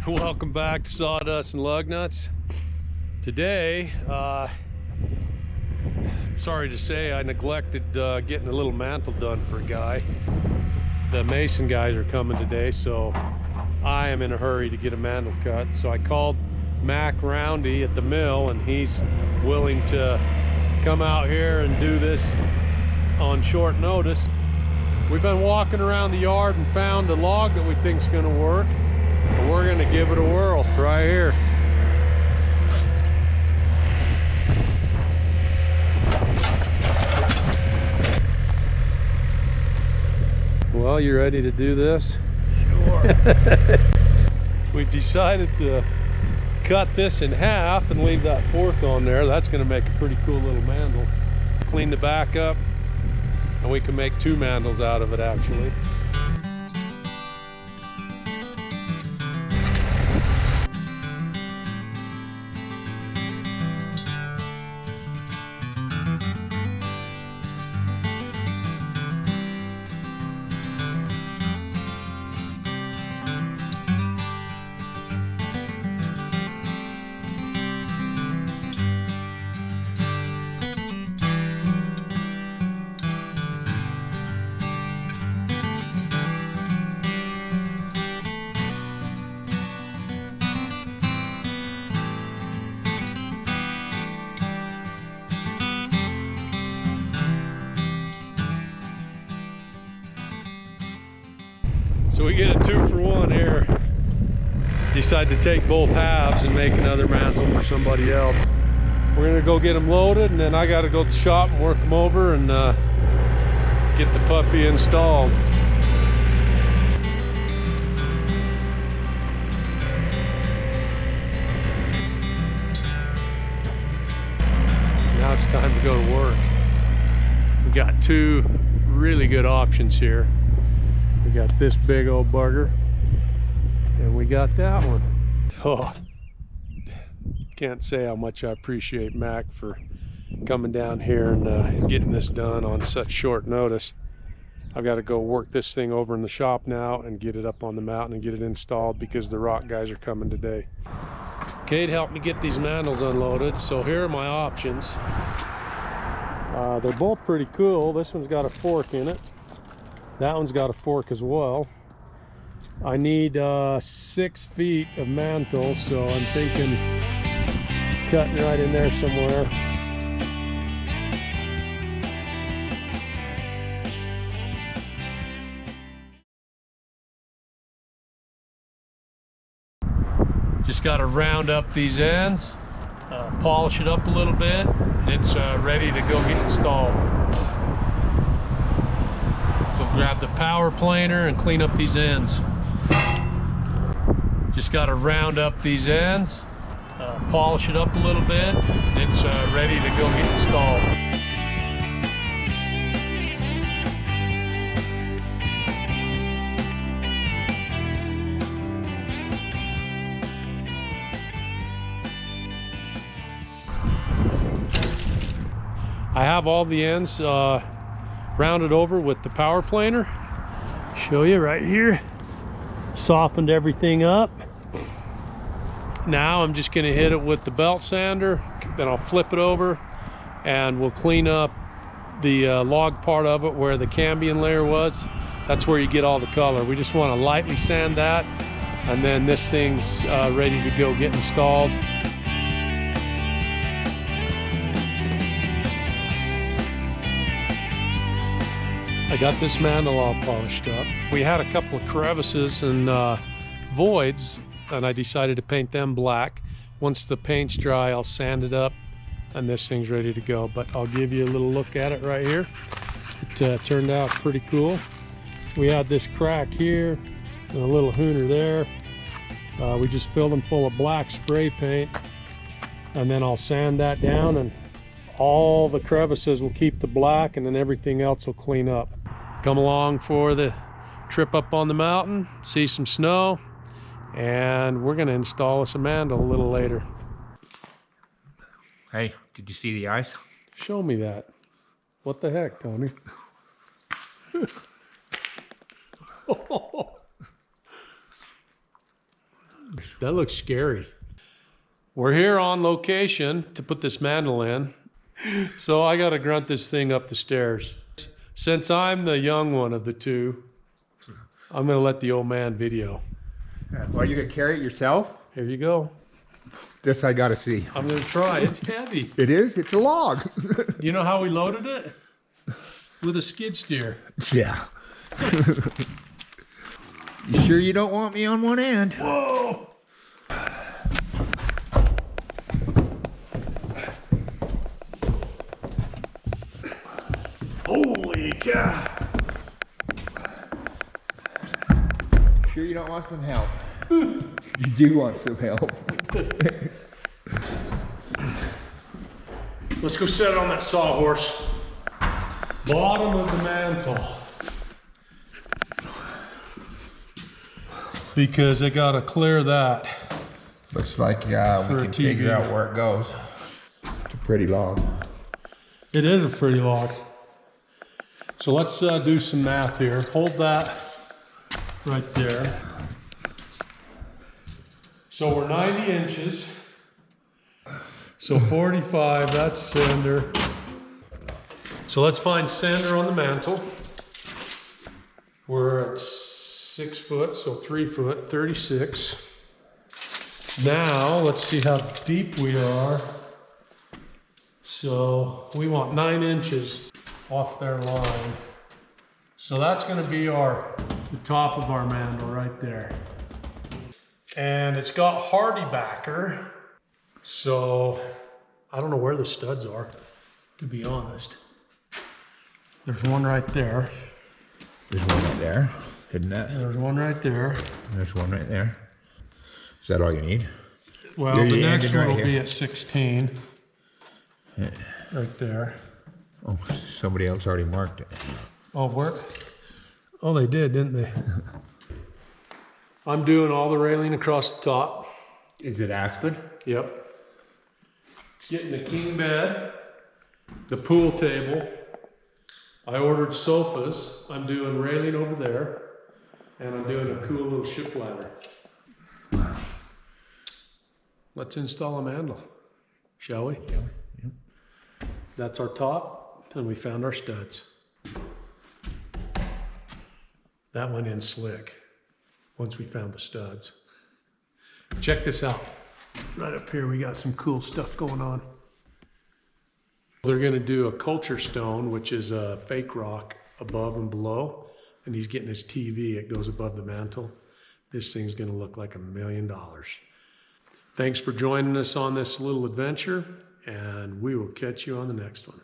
Welcome back to Sawdust and Lugnuts. Today, sorry to say, I neglected getting a little mantle done for a guy. The mason guys are coming today, so I am in a hurry to get a mantle cut. So I called Mac Roundy at the mill, and he's willing to come out here and do this on short notice. We've been walking around the yard and found a log that we think is going to work. We're gonna give it a whirl right here. Well, you ready to do this? Sure. We decided to cut this in half and leave that fork on there. That's gonna make a pretty cool little mantle. Clean the back up, and we can make two mantles out of it actually. So we get a 2-for-1 here. Decide to take both halves and make another mantle for somebody else. We're gonna go get them loaded, and then I gotta go to the shop and work them over and get the puppy installed. Now it's time to go to work. We got two really good options here. We got this big old bugger, and we got that one. Oh, can't say how much I appreciate Mac for coming down here and getting this done on such short notice. I've got to go work this thing over in the shop now and get it up on the mountain and get it installed because the rock guys are coming today. Kate helped me get these mantles unloaded, so here are my options. They're both pretty cool. This one's got a fork in it. That one's got a fork as well. I need 6 feet of mantle, so I'm thinking cutting right in there somewhere. Just got to round up these ends, polish it up a little bit, and it's ready to go get installed. Grab the power planer and clean up these ends. Just got to round up these ends, polish it up a little bit, and it's ready to go get installed. I have all the ends rounded over with the power planer. Show you right here. Softened everything up. Now I'm just going to hit it with the belt sander, then I'll flip it over and we'll clean up the log part of it where the cambium layer was. That's where you get all the color. We just want to lightly sand that, and then this thing's ready to go get installed. I got this mantle all polished up. We had a couple of crevices and voids, and I decided to paint them black. Once the paint's dry, I'll sand it up, and this thing's ready to go. But I'll give you a little look at it right here. It turned out pretty cool. We had this crack here and a little hooner there. We just filled them full of black spray paint, and then I'll sand that down, and all the crevices will keep the black, and then everything else will clean up. Come along for the trip up on the mountain, see some snow, and we're going to install us a mantle a little later. Hey, did you see the ice? Show me that. What the heck, Tony? That looks scary. We're here on location to put this mantle in. So I got to grunt this thing up the stairs. Since I'm the young one of the two, I'm going to let the old man video. Well, you gonna carry it yourself? Here you go. This I gotta see. I'm going to try. It's heavy. It is? It's a log. You know how we loaded it? With a skid steer. Yeah. You sure you don't want me on one end? Whoa! Holy cow! Sure you don't want some help? You do want some help. Let's go set it on that sawhorse. Bottom of the mantle. Because I gotta clear that. Looks like we can figure out where it goes. It's a pretty log. It is a pretty log. So let's do some math here. Hold that right there. So we're 90 inches. So 45, that's center. So let's find center on the mantle. We're at 6 foot, so 3 foot, 36. Now, let's see how deep we are. So we want 9 inches off their line. So that's gonna be the top of our mantle right there. And it's got hardy backer. So I don't know where the studs are, to be honest. There's one right there. There's one right there, isn't that? There's one right there. There's one right there. Is that all you need? Well, the next one will be at 16. Yeah. Right there. Oh, somebody else already marked it. Oh, where? Oh, they did, didn't they? I'm doing all the railing across the top. Is it aspen? Yep. Getting the king bed, the pool table. I ordered sofas. I'm doing railing over there. And I'm doing a cool little ship ladder. Let's install a mantle, shall we? Yeah. That's our top, and we found our studs. That went in slick once we found the studs. Check this out. Right up here, we got some cool stuff going on. They're gonna do a culture stone, which is a fake rock above and below, and he's getting his TV. It goes above the mantle. This thing's gonna look like $1 million. Thanks for joining us on this little adventure, and we will catch you on the next one.